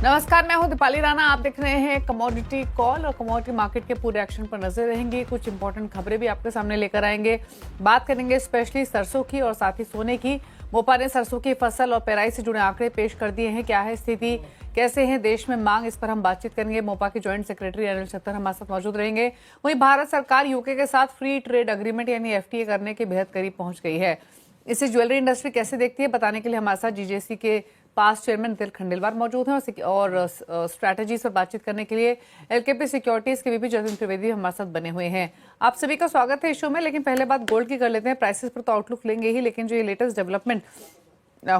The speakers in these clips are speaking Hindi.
नमस्कार, मैं हूं दीपाली राणा। आप देख रहे हैं कमोडिटी कॉल और कमोडिटी मार्केट के पूरे एक्शन पर नजर रहेंगे। कुछ इंपॉर्टेंट खबरें भी आपके सामने लेकर आएंगे। बात करेंगे स्पेशली सरसों की और साथ ही सोने की। मोपा ने सरसों की फसल और पेराई से जुड़े आंकड़े पेश कर दिए हैं। क्या है स्थिति, कैसे है देश में मांग, इस पर हम बातचीत करेंगे। मोपा के ज्वाइंट सेक्रेटरी अनिल छत्तर हमारे साथ मौजूद रहेंगे। वहीं भारत सरकार यूके के साथ फ्री ट्रेड एग्रीमेंट यानी एफटीए करने के बेहद करीब पहुंच गई है। इसे ज्वेलरी इंडस्ट्री कैसे देखती है, बताने के लिए हमारे साथ जीजेसी के पास चेयरमैन नितिन खंडेलवाल मौजूद हैं और स्ट्रैटेजीज पर बातचीत करने के लिए एलकेपी सिक्योरिटीज के वीपी जतिन त्रिवेदी हमारे साथ बने हुए हैं। आप सभी का स्वागत है इस शो में। लेकिन पहले बात गोल्ड की कर लेते हैं। प्राइसेस पर तो आउटलुक लेंगे ही, लेकिन जो ये लेटेस्ट डेवलपमेंट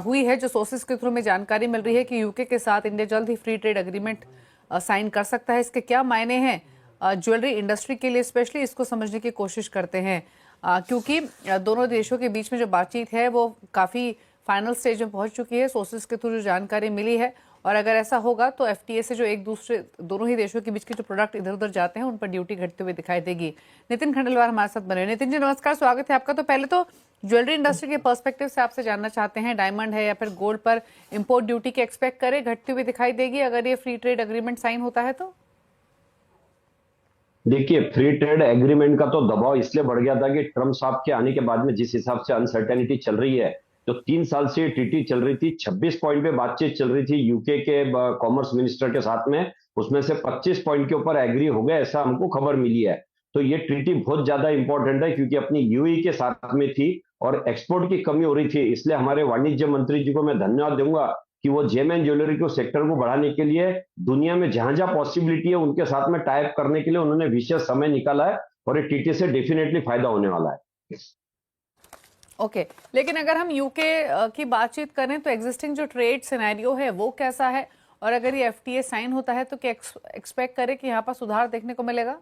हुई है, जो सोर्सेज के थ्रू में जानकारी मिल रही है कि यूके के साथ इंडिया जल्द ही फ्री ट्रेड एग्रीमेंट साइन कर सकता है, इसके क्या मायने हैं ज्वेलरी इंडस्ट्री के लिए, स्पेशली इसको समझने की कोशिश करते हैं। क्योंकि दोनों देशों के बीच में जो बातचीत है वो काफ़ी फाइनल स्टेज में पहुंच चुकी है। सोर्सेज के थ्रू जो जानकारी मिली है, और अगर ऐसा होगा तो एफटीए से जो एक दूसरे दोनों ही देशों के बीच के जो प्रोडक्ट इधर उधर जाते हैं उन पर ड्यूटी घटते हुए दिखाई देगी। नितिन खंडेलवाल हमारे साथ बने। नितिन जी नमस्कार, स्वागत है आपका। तो पहले तो ज्वेलरी इंडस्ट्री के पर्सपेक्टिव से आपसे जानना चाहते हैं, डायमंड है या फिर गोल्ड पर इम्पोर्ट ड्यूटी की एक्सपेक्ट करें घटती हुई दिखाई देगी अगर ये फ्री ट्रेड एग्रीमेंट साइन होता है तो? देखिए, फ्री ट्रेड एग्रीमेंट का तो दबाव इसलिए बढ़ गया था कि ट्रम्प साहब के आने के बाद में जिस हिसाब से अनसर्टेनिटी चल रही है, तो 3 साल से टीटी चल रही थी, 26 पॉइंट पे बातचीत चल रही थी यूके के कॉमर्स मिनिस्टर के साथ में, उसमें से 25 पॉइंट के ऊपर एग्री हो गया, ऐसा हमको खबर मिली है। तो ये ट्रीटी बहुत ज्यादा इंपॉर्टेंट है क्योंकि अपनी यूएई के साथ में थी और एक्सपोर्ट की कमी हो रही थी। इसलिए हमारे वाणिज्य मंत्री जी को मैं धन्यवाद दूंगा कि वो जेम एंड ज्वेलरी को सेक्टर को बढ़ाने के लिए दुनिया में जहां जहां पॉसिबिलिटी है उनके साथ में टाइप करने के लिए उन्होंने विशेष समय निकाला है और ये टीटी से डेफिनेटली फायदा होने वाला है। ओके, लेकिन अगर हम यूके की बातचीत करें तो एग्जिस्टिंग जो ट्रेड सिनेरियो है वो कैसा है, और अगर ये एफटीए साइन होता है तो क्या एक्सपेक्ट करें कि यहाँ पर सुधार देखने को मिलेगा?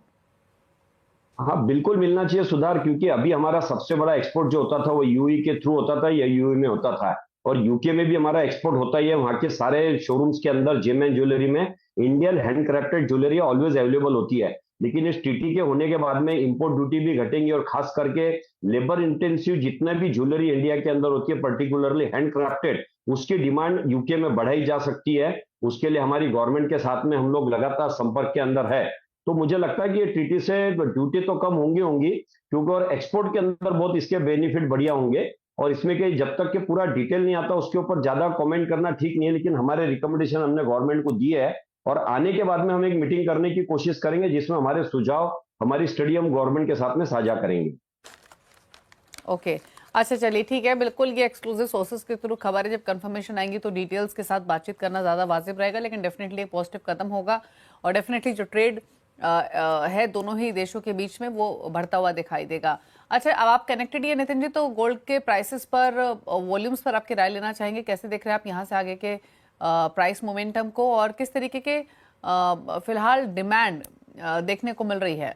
हाँ, बिल्कुल मिलना चाहिए सुधार, क्योंकि अभी हमारा सबसे बड़ा एक्सपोर्ट जो होता था वो यूएई के थ्रू होता था या यूएई में होता था, और यूके में भी हमारा एक्सपोर्ट होता ही है। वहां के सारे शोरूम्स के अंदर जेम एंड ज्वेलरी में Indian handcrafted jewellery always available होती है। लेकिन इस टीटी के होने के बाद में इंपोर्ट ड्यूटी भी घटेंगी और खास करके लेबर इंटेंसिव जितना भी ज्वेलरी इंडिया के अंदर होती है, पर्टिकुलरली हैंडक्राफ्टेड, उसकी डिमांड यूके में बढ़ाई जा सकती है। उसके लिए हमारी गवर्नमेंट के साथ में हम लोग लगातार संपर्क के अंदर है। तो मुझे लगता है कि ये टीटी से ड्यूटी तो कम होंगी क्योंकि और एक्सपोर्ट के अंदर बहुत इसके बेनिफिट बढ़िया होंगे। और इसमें कि जब तक कि पूरा डिटेल नहीं आता उसके ऊपर ज्यादा कमेंट करना ठीक नहीं है, लेकिन हमारे रिकमेंडेशन हमने गवर्नमेंट को दिए है और आने के बाद में हम एक मीटिंग करने की कोशिश करेंगे जिसमें हमारे सुझाव, हमारी स्टडी हम गवर्नमेंट के साथ में साझा करेंगे। ओके, अच्छा चलिए ठीक है। बिल्कुल ये एक्सक्लूसिव सोर्सेज के थ्रू खबर है, जब कंफर्मेशन आएंगी तो डिटेल्स के साथ बातचीत करना ज़्यादा वाजिब रहेगा। लेकिन डेफिनेटली एक पॉजिटिव कदम होगा और डेफिनेटली जो ट्रेड है दोनों ही देशों के बीच में वो बढ़ता हुआ दिखाई देगा। अच्छा, अब आप कनेक्टेड ही है नितिन जी, तो गोल्ड के प्राइसेस पर, वॉल्यूम्स पर आपकी राय लेना चाहेंगे। कैसे देख रहे हैं आप यहाँ से आगे के प्राइस मोमेंटम को, और किस तरीके के फिलहाल डिमांड देखने को मिल रही है?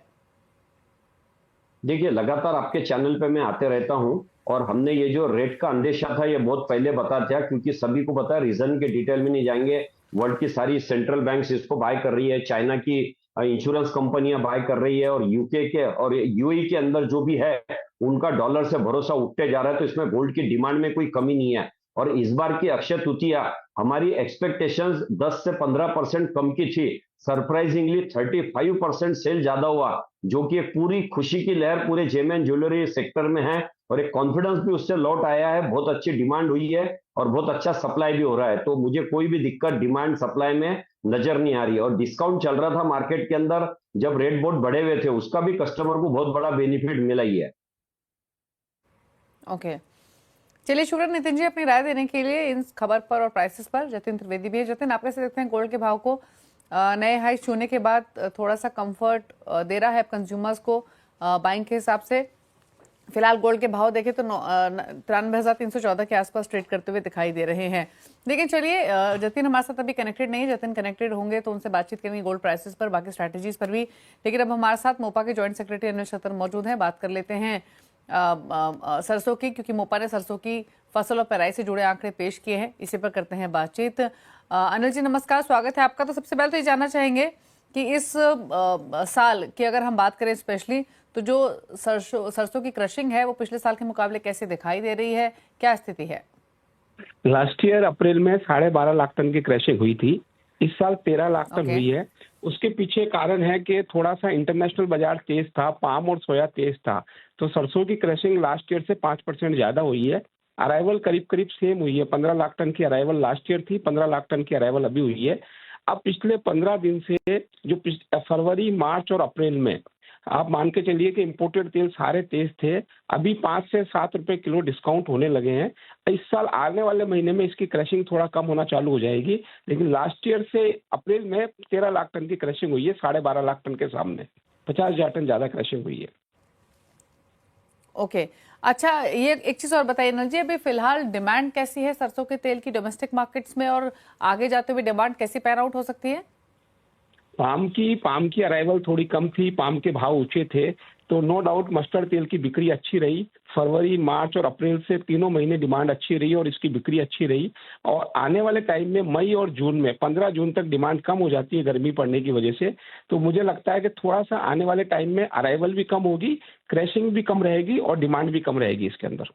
देखिए, लगातार आपके चैनल पे मैं आते रहता हूं और हमने ये जो रेट का अंदेशा था ये बहुत पहले बता दिया, क्योंकि सभी को पता है, रीजन के डिटेल में नहीं जाएंगे। वर्ल्ड की सारी सेंट्रल बैंक्स इसको बाय कर रही है, चाइना की इंश्योरेंस कंपनियां बाय कर रही है, और यूके के और यूएई के अंदर जो भी है उनका डॉलर से भरोसा उठते जा रहा है। तो इसमें गोल्ड की डिमांड में कोई कमी नहीं है। और इस बार की अक्षय तृतीया हमारी एक्सपेक्टेशंस 10 से 15% कम की थी, सरप्राइजिंगली 35% सेल ज्यादा हुआ, जो कि एक पूरी खुशी की लहर पूरे जेम एंड ज्वेलरी सेक्टर में है और एक कॉन्फिडेंस भी उससे लौट आया है। बहुत अच्छी डिमांड हुई है और बहुत अच्छा सप्लाई भी हो रहा है। तो मुझे कोई भी दिक्कत डिमांड सप्लाई में नजर नहीं आ रही। और डिस्काउंट चल रहा था मार्केट के अंदर जब रेट बहुत बढ़े हुए थे, उसका भी कस्टमर को बहुत बड़ा बेनिफिट मिला ही है। ओके, चलिए शुक्रिया नितिन जी अपनी राय देने के लिए इन खबर पर और प्राइसेस पर। जतिन त्रिवेदी भी है। जतिन, आप कैसे देखते हैं गोल्ड के भाव को? नए हाई छूने के बाद थोड़ा सा कंफर्ट दे रहा है कंज्यूमर्स को बाइंग के हिसाब से। फिलहाल गोल्ड के भाव देखें तो 93,314 के आसपास ट्रेड करते हुए दिखाई दे रहे हैं। लेकिन चलिए, जतिन हमारे साथ अभी कनेक्टेड नहीं है। जतिन कनेक्टेड होंगे तो उनसे बातचीत करेंगे गोल्ड प्राइसेस पर, बाकी स्ट्रैटेजीज पर भी। लेकिन अब हमारे साथ मोपा के जॉइंट सेक्रेटरी अनिल छत्तर मौजूद हैं। बात कर लेते हैं सरसों की, क्योंकि मोपा ने सरसों की फसल और पेराई से जुड़े आंकड़े पेश किए हैं। इसी पर करते हैं बातचीत। अनिल जी नमस्कार, स्वागत है आपका। तो सबसे पहले तो ये जानना चाहेंगे कि इस साल की अगर हम बात करें स्पेशली, तो जो सरसों की क्रशिंग है वो पिछले साल के मुकाबले कैसे दिखाई दे रही है, क्या स्थिति है? लास्ट ईयर अप्रैल में 12.5 लाख टन की क्रशिंग हुई थी इस साल 13 लाख टन ओके। हुई है। उसके पीछे कारण है कि थोड़ा सा इंटरनेशनल बाजार तेज था, पाम और सोया तेज था, तो सरसों की क्रशिंग लास्ट ईयर से 5% ज्यादा हुई है। अराइवल करीब करीब सेम हुई है, 15 लाख टन की अराइवल लास्ट ईयर थी, 15 लाख टन की अराइवल अभी हुई है। अब पिछले 15 दिन से जो फरवरी, मार्च और अप्रैल में आप मान के चलिए कि इंपोर्टेड तेल सारे तेज थे। अभी 5 से 7 रुपए किलो डिस्काउंट होने लगे हैं। इस साल आने वाले महीने में इसकी क्रशिंग थोड़ा कम होना चालू हो जाएगी, लेकिन लास्ट ईयर से अप्रैल में 13 लाख टन की क्रशिंग हुई है, 12.5 लाख टन के सामने 50,000 टन ज्यादा क्रशिंग हुई है। ओके। अच्छा, ये एक चीज और बताइए अनिल जी, अभी फिलहाल डिमांड कैसी है सरसों के तेल की डोमेस्टिक मार्केट्स में, और आगे जाते हुए डिमांड कैसी पैन आउट हो सकती है? पाम की अराइवल थोड़ी कम थी, पाम के भाव ऊंचे थे, तो नो डाउट मस्टर्ड तेल की बिक्री अच्छी रही। फरवरी, मार्च और अप्रैल से तीनों महीने डिमांड अच्छी रही और इसकी बिक्री अच्छी रही। और आने वाले टाइम में मई और जून में 15 जून तक डिमांड कम हो जाती है गर्मी पड़ने की वजह से, तो मुझे लगता है कि थोड़ा सा आने वाले टाइम में अराइवल भी कम होगी, क्रैशिंग भी कम रहेगी और डिमांड भी कम रहेगी इसके अंदर।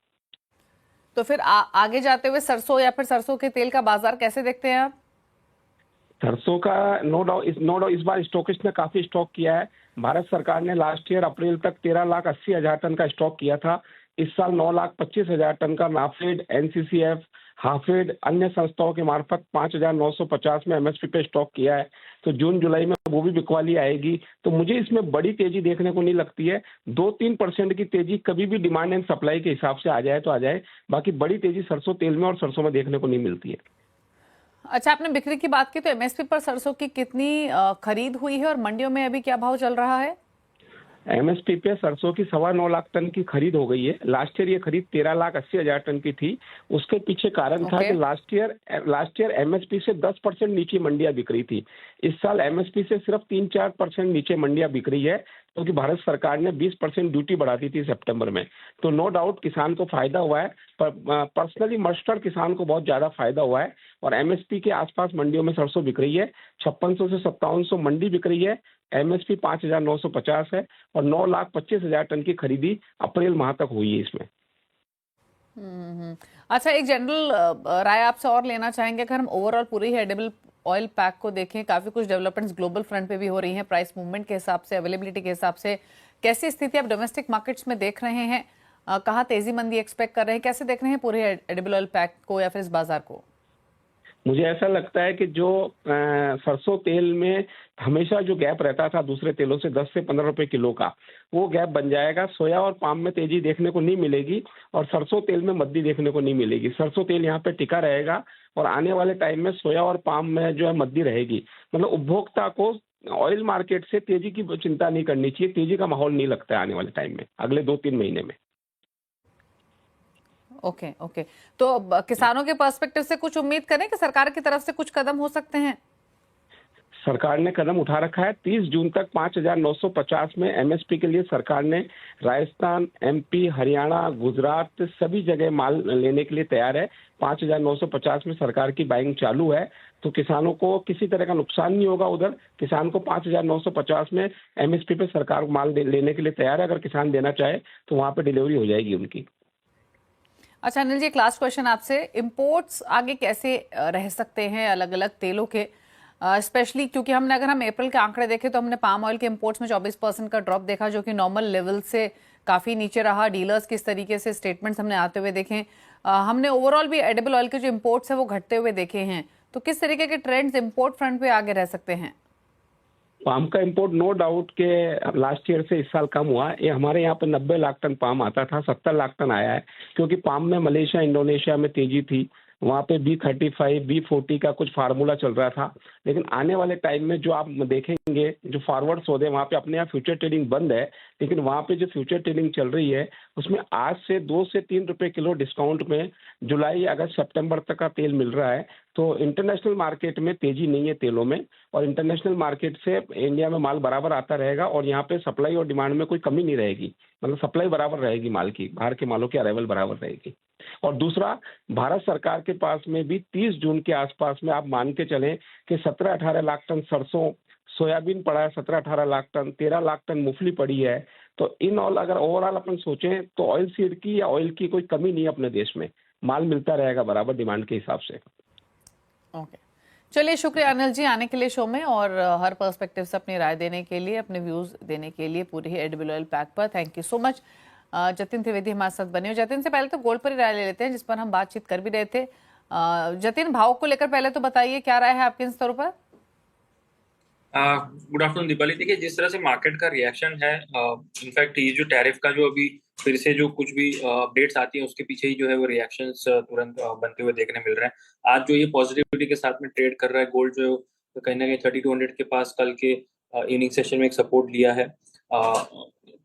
तो फिर आगे जाते हुए सरसों या फिर सरसों के तेल का बाजार कैसे देखते हैं आप? सरसों का नो डाउट इस बार स्टॉकिस्ट ने काफी स्टॉक किया है। भारत सरकार ने लास्ट ईयर अप्रैल तक 13,80,000 टन का स्टॉक किया था। इस साल 9,25,000 टन का नाफेड, एनसीसीएफ, हाफेड अन्य संस्थाओं के मार्फत 5,950 में एमएसपी पे स्टॉक किया है। तो जून जुलाई में वो भी बिकवाली आएगी, तो मुझे इसमें बड़ी तेजी देखने को नहीं लगती है। 2-3% की तेजी कभी भी डिमांड एंड सप्लाई के हिसाब से आ जाए तो आ जाए, बाकी बड़ी तेजी सरसों तेल में और सरसों में देखने को नहीं मिलती है। अच्छा, आपने बिक्री की बात की, तो एमएसपी पर सरसों की कितनी खरीद हुई है और मंडियों में अभी क्या भाव चल रहा है? एमएसपी पे सरसों की 9.25 लाख टन की खरीद हो गई है। लास्ट ईयर ये खरीद 13,80,000 टन की थी। उसके पीछे कारण था ओके। कि लास्ट ईयर एमएसपी से 10% नीचे मंडियां बिक रही थी। इस साल एमएसपी से सिर्फ 3-4% नीचे मंडियां बिक रही है, क्योंकि भारत सरकार ने 20% ड्यूटी बढ़ा दी थी सितंबर में। तो नो डाउट किसान को फायदा हुआ है, पर पर्सनली मस्टर्ड किसान को बहुत ज्यादा फायदा हुआ है। और एमएसपी के आसपास मंडियों में सरसों बिक रही है। 5600 से 5700 मंडी बिक रही है। एमएसपी 5,950 है और 9,25,000 टन की खरीदी अप्रैल माह तक हुई है इसमें। अच्छा, एक जनरल राय आपसे और लेना चाहेंगे। अगर हम ओवरऑल पूरी एडिबल ऑयल पैक को देखें, काफी कुछ डेवलपमेंट्स ग्लोबल फ्रंट पे भी हो रही हैं, प्राइस मूवमेंट के हिसाब से, अवेलेबिलिटी के हिसाब से, कैसी स्थिति आप डोमेस्टिक मार्केट्स में देख रहे हैं? कहाँ तेजी मंदी एक्सपेक्ट कर रहे हैं? कैसे देख रहे हैं पूरे एडिबल ऑयल पैक को या फिर इस बाजार को? मुझे ऐसा लगता है कि जो सरसों तेल में हमेशा जो गैप रहता था दूसरे तेलों से 10 से 15 रुपए किलो का, वो गैप बन जाएगा। सोया और पाम में तेजी देखने को नहीं मिलेगी और सरसों तेल में मद्दी देखने को नहीं मिलेगी। सरसों तेल यहाँ पे टिका रहेगा और आने वाले टाइम में सोया और पाम में जो है मद्दी रहेगी। मतलब उपभोक्ता को ऑयल मार्केट से तेजी की चिंता नहीं करनी चाहिए। तेजी का माहौल नहीं लगता है आने वाले टाइम में, अगले 2-3 महीने में। Okay okay. तो किसानों के पर्सपेक्टिव से कुछ उम्मीद करें कि सरकार की तरफ से कुछ कदम हो सकते हैं? सरकार ने कदम उठा रखा है। 30 जून तक 5,950 में एमएसपी के लिए सरकार ने राजस्थान, एमपी, हरियाणा, गुजरात सभी जगह माल लेने के लिए तैयार है। 5,950 में सरकार की बाइंग चालू है, तो किसानों को किसी तरह का नुकसान नहीं होगा। उधर किसान को 5,950 में एमएसपी पे सरकार माल लेने के लिए तैयार है। अगर किसान देना चाहे तो वहां पे डिलीवरी हो जाएगी उनकी। अच्छा अनिल जी, एक लास्ट क्वेश्चन आपसे। इंपोर्ट्स आगे कैसे रह सकते हैं अलग अलग तेलों के, स्पेशली क्योंकि हमने, अगर हम अप्रैल के आंकड़े देखें तो हमने पाम ऑयल के इंपोर्ट्स में 24% का ड्रॉप देखा, जो कि नॉर्मल लेवल से काफी नीचे रहा। डीलर्स किस तरीके से स्टेटमेंट्स हमने आते हुए देखे, हमने ओवरऑल भी एडिबल ऑयल के जो इंपोर्ट्स है वो घटते हुए देखे हैं। तो किस तरीके के ट्रेंड्स इंपोर्ट फ्रंट पे आगे रह सकते हैं? पाम का इंपोर्ट नो डाउट के लास्ट ईयर से इस साल कम हुआ है। ये हमारे यहाँ पे 90 लाख टन पाम आता था, 70 लाख टन आया है, क्योंकि पाम में मलेशिया, इंडोनेशिया में तेजी थी। वहाँ पे B35, B40 का कुछ फार्मूला चल रहा था। लेकिन आने वाले टाइम में जो आप देखेंगे, जो फॉरवर्ड सौदे वहाँ पे अपने यहाँ फ्यूचर ट्रेडिंग बंद है, लेकिन वहाँ पे जो फ्यूचर ट्रेडिंग चल रही है उसमें आज से 2 से 3 रुपए किलो डिस्काउंट में जुलाई, अगस्त, सितंबर तक का तेल मिल रहा है। तो इंटरनेशनल मार्केट में तेजी नहीं है तेलों में, और इंटरनेशनल मार्केट से इंडिया में माल बराबर आता रहेगा और यहाँ पे सप्लाई और डिमांड में कोई कमी नहीं रहेगी। मतलब सप्लाई बराबर रहेगी माल की, बाहर के मालों की अराइवल बराबर रहेगी। और दूसरा, भारत सरकार के पास में भी 30 जून के आसपास में आप मान के चलें कि 17-18 लाख टन सरसों, सोयाबीन पड़ा है 17-18 लाख टन, 13 लाख टन मूंगफली पड़ी है। तो इन ऑल अगर ओवरऑल अपन सोचें तो ऑयल सीड की या ऑयल की कोई कमी नहीं है अपने देश में, माल मिलता रहेगा बराबर डिमांड के हिसाब से। ओके, चलिए, शुक्रिया अनिल जी आने के लिए शो में और हर पर्सपेक्टिव से अपनी राय देने के लिए, अपने व्यूज देने के लिए पूरे ही एडिबल ऑयल पैक पर। Thank you so much. Jatin Trivedi हमारे साथ बने हो। जतिन से पहले तो गोल्ड पर ही राय ले लेते हैं, जिस पर हम बातचीत कर भी रहे थे। जतिन, भाव को लेकर पहले तो बताइए क्या राय है आपके इन स्तरों पर। Good afternoon Deepali. देखिए, जिस तरह से मार्केट का रिएक्शन है, इनफैक्ट ये जो टैरिफ का जो अभी फिर से जो कुछ भी अपडेट्स आती है उसके पीछे ही जो है वो रिएक्शंस तुरंत बनते हुए देखने मिल रहे हैं। आज जो ये पॉजिटिविटी के साथ में ट्रेड कर रहा है गोल्ड, जो कहीं ना कहीं 3200 के पास कल के इवनिंग सेशन में एक सपोर्ट लिया है।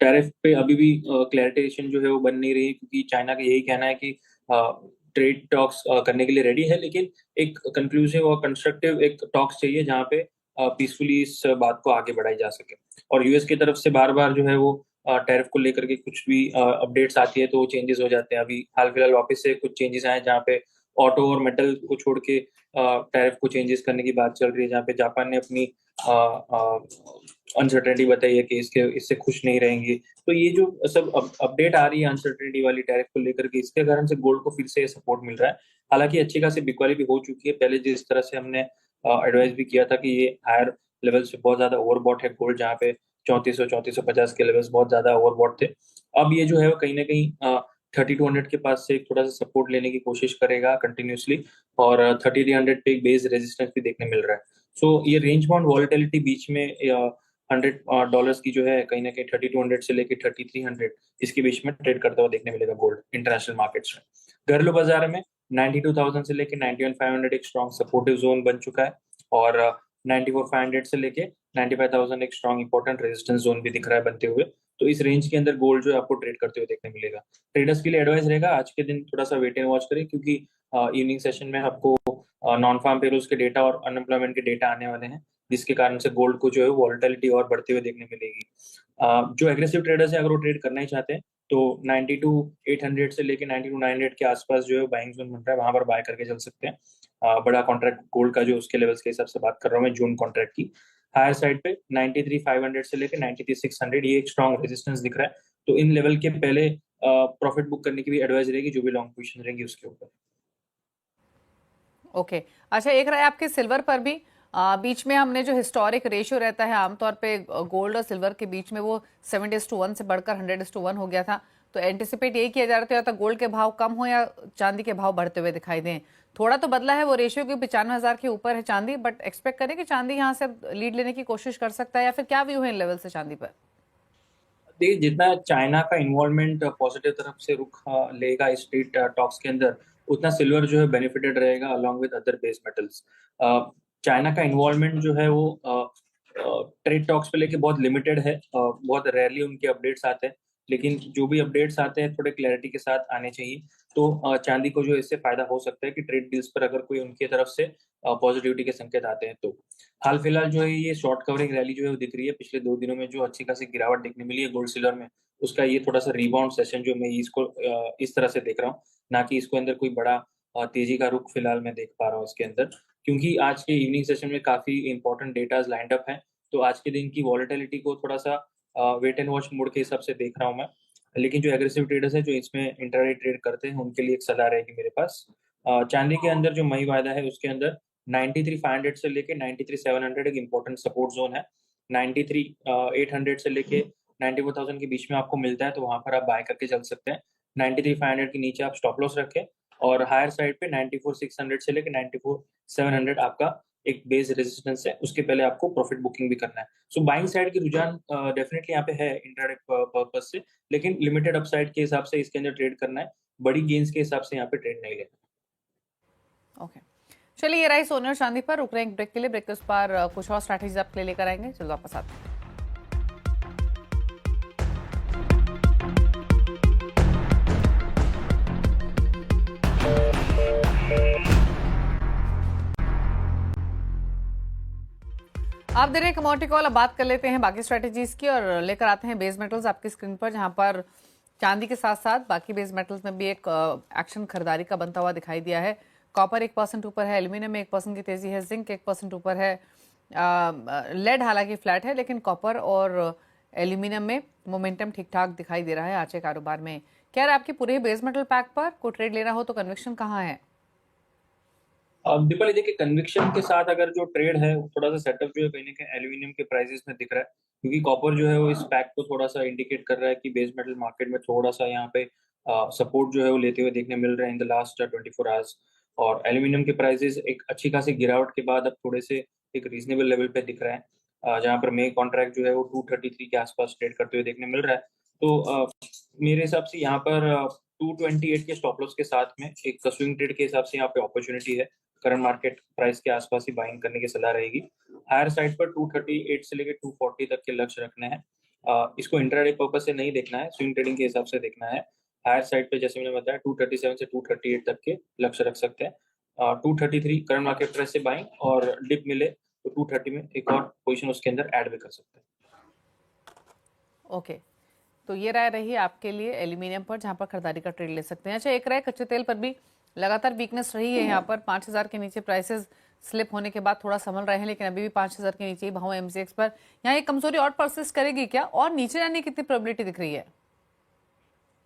टैरिफ पे अभी भी क्लैरिटेशन जो है वो बन नहीं रही, क्योंकि चाइना का यही कहना है कि ट्रेड टॉक्स करने के लिए रेडी है, लेकिन एक कंक्लूसिव और कंस्ट्रक्टिव एक टॉक्स चाहिए जहाँ पे पीसफुली इस बात को आगे बढ़ाई जा सके। और यूएस की तरफ से बार बार जो है वो टैरिफ को लेकर के कुछ भी अपडेट्स आती है तो चेंजेस हो जाते हैं। अभी हाल फिलहाल वापस से कुछ चेंजेस आए जहाँ पे ऑटो और मेटल को छोड़ के टैरिफ को चेंजेस करने की बात चल रही है, जहाँ पे जापान ने अपनी अनसर्टेनिटी बताई है कि इससे खुश नहीं रहेंगे। तो ये जो सब अपडेट आ रही है अनसर्टेनिटी वाली टैरिफ को लेकर के, इसके कारण से गोल्ड को फिर से सपोर्ट मिल रहा है। हालांकि अच्छी खासी बिकवाली भी हो चुकी है। पहले जिस तरह से हमने एडवाइस भी किया था कि ये हायर लेवल से बहुत ज्यादा ओवरबॉट है गोल्ड, जहाँ पे 3450 के लेवल्स बहुत ज्यादा ओवरबॉट थे। अब ये जो है वो कहीं ना कहीं 3200 के पास से एक थोड़ा सा सपोर्ट लेने की कोशिश करेगा कंटिन्यूसली, और 3300 पे एक बेस रेजिस्टेंस भी देखने मिल रहा है। सो ये रेंज बाउंड वॉलेटिलिटी बीच में $100 की जो है कहीं ना कहीं 3200 से लेके 3300 इसके बीच में ट्रेड करता हुआ देखने मिलेगा गोल्ड इंटरनेशनल मार्केट्स में। घरेलू बाजार में 92,000 से लेके 91,500 एक स्ट्रॉन्ग सपोर्टिव जोन बन चुका है, और 94,500 से लेके 95,000 एक स्ट्रॉन्ग इंपॉर्टेंट रेजिस्टेंस जोन भी दिख रहा है बनते हुए। तो इस रेंज के अंदर गोल्ड जो है आपको ट्रेड करते हुए देखने मिलेगा। ट्रेडर्स के लिए एडवाइस रहेगा आज के दिन थोड़ा सा वेट एंड वॉच करें, क्योंकि इवनिंग सेशन में आपको नॉन फार्म पेरोल्स के डेटा और अनएम्प्लॉयमेंट के डेटा आने वाले हैं, जिसके कारण से गोल्ड को जो है वॉलेटिलिटी और बढ़ते हुए देखने मिलेगी। जो एग्रेसिव ट्रेडर्स है, अगर वो ट्रेड करना ही चाहते हैं तो 92,800 से लेके 92,900 के आसपास जो है बाइंग जोन बन रहा है, वहां पर बाय करके चल सकते हैं। बड़ा कॉन्ट्रैक्ट गोल्ड का जो उसके लेवल्स के हिसाब से बात कर रहा हूँ मैं, जून कॉन्ट्रैक्ट की हायर साइड पे 93,500 से लेके 93,600 ये एक स्ट्रॉन्ग रेजिस्टेंस दिख रहा है। तो इन लेवल के पहले प्रॉफिट बुक करने की भी एडवाइस रहेगी, जो भी लॉन्ग पोजीशन रहेंगी उसके ऊपर। ओके, अच्छा, एक रहा आपके सिल्वर पर भी। बीच में हमने जो हिस्टोरिक रेशियो रहता है आमतौर पे गोल्ड और सिल्वर के बीच में, वो 70:1 से बढ़कर 100:1 हो गया था। तो एंटिसिपेट यही किया जा रहा था या तो गोल्ड के भाव कम हो या चांदी के भाव बढ़ते हुए दिखाई दें। थोड़ा तो बदला है वो रेशियो, कि 95,000 के ऊपर है चांदी, बट एक्सपेक्ट करें कि चांदी यहाँ से लीड लेने की कोशिश कर सकता है, या फिर क्या व्यू है इन लेवल से चांदी पर। देखिए, जितना चाइना का इन्वॉल्वमेंट पॉजिटिव तरफ से रुख लेगा इस ट्रेड टॉक्स के अंदर, उतना सिल्वर जो है बेनिफिटेड रहेगा along with other base metals. China का इन्वॉल्वमेंट जो है वो ट्रेड टॉक्स पे लेके बहुत लिमिटेड है, बहुत रेयरली उनके अपडेट्स आते हैं, लेकिन जो भी अपडेट्स आते हैं थोड़े क्लैरिटी के साथ आने चाहिए। तो चांदी को जो इससे फायदा हो सकता है कि ट्रेड डील्स पर अगर कोई उनकी तरफ से पॉजिटिविटी के संकेत आते हैं तो। हाल फिलहाल जो है ये शॉर्ट कवरिंग रैली जो है वो दिख रही है। पिछले 2 दिनों में जो अच्छी खासी गिरावट देखने मिली है गोल्ड सिल्वर में, उसका ये थोड़ा सा रिबाउंड सेशन जो मैं इसको इस तरह से देख रहा हूँ, ना कि इसको अंदर कोई बड़ा तेजी का रुख फिलहाल मैं देख पा रहा हूँ इसके अंदर, क्योंकि आज के इवनिंग सेशन में काफी इंपॉर्टेंट डेटाज लाइंड अप है। तो आज के दिन की वॉलेटिलिटी को थोड़ा सा वेट एंड वॉच मोड के हिसाब से देख रहा हूँ मैं। लेकिन जो एग्रेसिव ट्रेडर्स है जो इसमें इंट्राडे ट्रेड करते हैं, उनके लिए एक सलाह रहेगी मेरे पास। चांदी के अंदर जो मई वायदा है उसके अंदर 93,500 से लेके 93,700 एक इंपॉर्टेंट सपोर्ट जोन है। 93,800 से लेके 94,000 के बीच में आपको मिलता है, तो वहां पर आप बाय करके चल सकते हैं। 93,500 के नीचे आप स्टॉप लॉस रखें, और हायर साइड पे 94,600 से लेके 94,700 आपका एक बेस रेजिस्टेंस है, उसके पहले आपको प्रॉफिट बुकिंग भी करना है। सो बाइंग साइड की रुझान डेफिनेटली यहाँ पे है इंट्राडे पर्पज से, लेकिन लिमिटेड अपसाइड के हिसाब से इसके अंदर ट्रेड करना है, बड़ी गेन्स के हिसाब से यहाँ पे ट्रेड नहीं लेना। ओके, चलिए, ये रही सोने और चांदी पर। रुक रहे हैं एक ब्रेक के लिए। ब्रेक के उस पार कुछ और स्ट्रैटेजीज आपके लिए लेकर आएंगे। चलो वापस आते हैं। आप दे रहे हैं कमोडिटी कॉल। अब बात कर लेते हैं बाकी स्ट्रेटेजीज की और लेकर आते हैं बेस मेटल्स आपकी स्क्रीन पर, जहां पर चांदी के साथ साथ बाकी बेस मेटल्स में भी एक एक्शन खरीदारी का बनता हुआ दिखाई दिया है। कॉपर 1% ऊपर है, एल्यूमिनियम में 1% की तेजी है, जिंक 1% ऊपर है, लेड हालांकि फ्लैट है, लेकिन कॉपर और एल्यूमिनियम में मोमेंटम ठीक ठाक दिखाई दे रहा है आज के कारोबार में। क्या आपकी पूरे बेस मेटल पैक पर कोई ट्रेड लेना हो तो कन्विक्शन कहाँ है? दीपाली देखिए, कन्विक्शन के साथ अगर जो ट्रेड है वो थोड़ा सा सेटअप जो है कहीं ना कहीं एल्यूमिनियम के प्राइसेस में दिख रहा है, क्योंकि कॉपर जो है वो इस पैक को थोड़ा सा इंडिकेट कर रहा है कि बेस मेटल मार्केट में थोड़ा सा यहाँ पे सपोर्ट जो है वो लेते हुए देखने मिल रहे हैं इन द लास्ट 24 आवर्स। और एल्यूमिनियम के प्राइसेस एक अच्छी खासी गिरावट के बाद अब थोड़े से एक रीजनेबल लेवल पे दिख रहे हैं, जहाँ पर मे कॉन्ट्रैक्ट जो है वो 233 के आसपास ट्रेड करते हुए देखने मिल रहा है। तो मेरे हिसाब से यहाँ पर 228 के स्टॉप लॉस के साथ में एक स्विंग ट्रेड के हिसाब से यहाँ पे अपॉर्चुनिटी है। करंट मार्केट प्राइस के आसपास ही बाइंग करने की सलाह रहेगी। हायर साइड पर 238 से लेकर 240 तक के लक्ष्य रखने हैं। इसको इंट्राडे पर्पस से नहीं देखना है, स्विंग ट्रेडिंग के हिसाब से देखना है। हायर साइड पे जैसे मैंने बताया 237 से 238 तक के लक्ष्य रख सकते हैं। 233 करंट मार्केट प्राइस से बाइंग, और डिप मिले तो 230 में एक और पोजीशन उसके अंदर ऐड भी कर सकते हैं। ओके, तो ये राय रही आपके लिए एल्यूमिनियम पर, जहां पर खरीदारी का ट्रेड ले सकते हैं। अच्छा, एक राय कच्चे तेल पर भी लगातार वीकनेस रही है। यहाँ पर 5000 के नीचे प्राइसेस स्लिप होने के बाद थोड़ा संभल रहे हैं, लेकिन अभी भी 5000 के नीचे ही भाव एमसीएक्स पर। यहाँ ये कमजोरी और परसिस्ट करेगी क्या, और नीचे जाने की कितनी प्रोबेबिलिटी दिख रही है?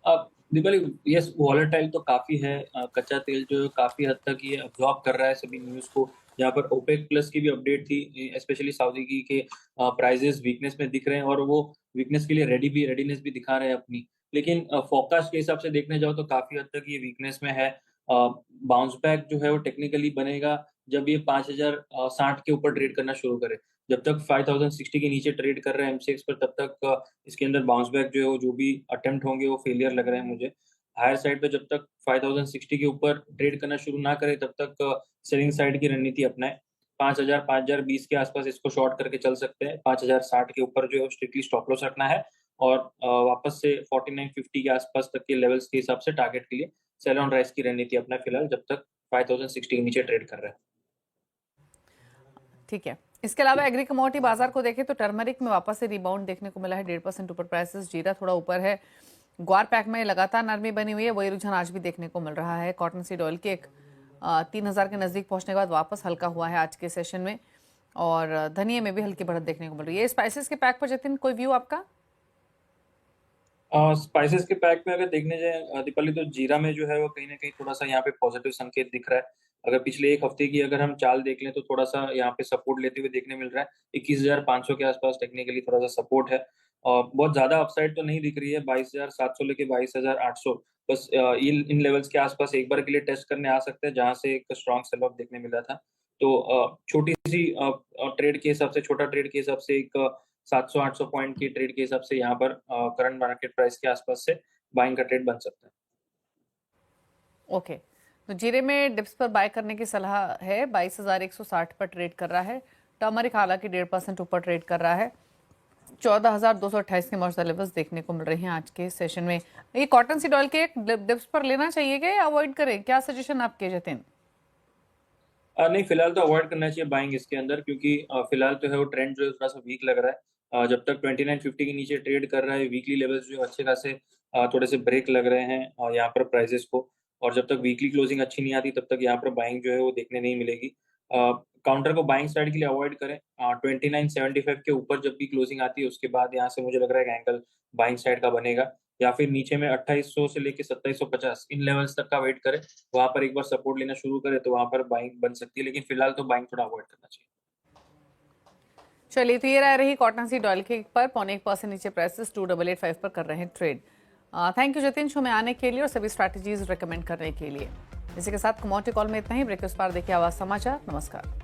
अब दीपाली, यस, वॉलेटाइल तो काफी है। कच्चा तेल जो है काफी हद तक ये अब्जॉर्ब कर रहा है सभी न्यूज को। यहाँ पर ओपेक प्लस की भी अपडेट थी, स्पेशली सऊदी की, के प्राइजेस वीकनेस में दिख रहे हैं और वो वीकनेस के लिए रेडीनेस भी दिखा रहे हैं अपनी। लेकिन फोरकास्ट के हिसाब से देखने जाओ तो काफी हद तक ये वीकनेस में है। बाउंस बैक जो है वो टेक्निकली बनेगा जब ये 5060 के ऊपर ट्रेड करना शुरू करे। जब तक 5060 के नीचे ट्रेड कर रहे हैं एमसीएक्स पर, तब तक इसके अंदर बाउंस बैक जो है वो जो भी अटेम्प्ट होंगे वो फेलियर लग रहे हैं मुझे। हायर साइड पे जब तक 5060 के ऊपर ट्रेड करना शुरू ना करे तब तक सेलिंग साइड की रणनीति अपनाए। 5020 के आसपास इसको शॉर्ट करके चल सकते हैं। 5060 के ऊपर जो है स्ट्रिक्टली स्टॉप लॉस रखना है, और वापस से 4950 के आसपास तक के लेवल्स के हिसाब से टारगेट के लिए सेल ऑन राइज की रणनीति अपना फिलहाल, जब तक 5060 के नीचे ट्रेड कर रहा है। ठीक है, इसके अलावा एग्री कमोडिटी बाजार को देखें तो टर्मरिक में वापस से रिबाउंड देखने को मिला है, 1.5% ऊपर प्राइसेस। जीरा थोड़ा ऊपर है। ग्वार पैक में लगातार नरमी बनी हुई है, वही रुझान आज भी देखने को मिल रहा है। कॉटन सीड ऑयल के 3000 के नजदीक पहुंचने के बाद वापस हल्का हुआ है आज के सेशन में, और धनिया में भी हल्की बढ़त देखने को मिल रही है। स्पाइसेस के पैक पर जतिन, कोई व्यू आपका? स्पाइसेस के पैक में अगर देखने जाए दीपाली, तो जीरा में जो है वो कहीं ना कहीं थोड़ा सा यहाँ पे पॉजिटिव संकेत दिख रहा है। अगर पिछले एक हफ्ते की अगर हम चाल देख लें तो थोड़ा सा यहाँ पे सपोर्ट लेते हुए देखने मिल रहा है। 21,500 के आसपास टेक्निकली थोड़ा सा सपोर्ट है, और बहुत ज्यादा अपसाइड तो नहीं दिख रही है। 22,700 लेके 22,800 बस इन लेवल्स के आसपास एक बार के लिए टेस्ट करने आ सकते हैं, जहां से एक स्ट्रॉन्ग सेल ऑफ देखने मिला था। तो छोटी सी ट्रेड के हिसाब से, छोटा ट्रेड के हिसाब से एक 700-800 पॉइंट की ट्रेड के हिसाब से यहाँ पर करंट मार्केट प्राइस के आसपास से बाइंग का ट्रेड बन सकता है। ओके, तो जीरे में डिप्स पर बाय करने की सलाह है। 22,160 पर ट्रेड कर रहा है। टर्मरिक हालांकि 1.5% ऊपर ट्रेड कर रहा है। 14,228 के मौजूदा लेवल्स देखने को मिल रहे हैं आज के सेशन में। ये कॉटन सीड ऑयल के डिप्स पर लेना चाहिए क्या, या अवॉइड करें? क्या सजेशन आपके जतिन? नहीं, फिलहाल तो अवॉइड करना चाहिए बाइंग इसके अंदर, क्योंकि फिलहाल तो है वो ट्रेंड जो है थोड़ा सा वीक लग रहा है। जब तक 2950 के नीचे ट्रेड कर रहा है, वीकली लेवल्स जो अच्छे खासे थोड़े से ब्रेक लग रहे हैं यहाँ पर प्राइसेस को, और जब तक वीकली क्लोजिंग अच्छी नहीं आती तब तक यहाँ पर बाइंग जो है वो देखने नहीं मिलेगी। काउंटर को बाइंग साइड के लिए अवॉइड करें। 2975 के ऊपर जब भी क्लोजिंग आती है उसके बाद यहाँ से मुझे लग रहा है कि एंगल बाइंग साइड का बनेगा, या फिर नीचे में 2800 से लेके 2750 इन लेवल्स तक का वेट करें। वहां पर एक बार सपोर्ट लेना शुरू करे तो वहां पर बाइंग बन सकती है, लेकिन फिलहाल तो बाइंग थोड़ा अवॉइड करना चाहिए। चलिए, तो ये रह रही कॉटन सीड ऑयल के पर 0.1% नीचे प्राइसेस 2885 पर कर रहे हैं trade. Thank you Jatin, show में आने के लिए और सभी स्ट्रैटेजीज रिकमेंड करने के लिए। इसी के साथ कमोडिटी कॉल में इतना ही। ब्रेक के उस पार देखिए आवाज समाचार। नमस्कार।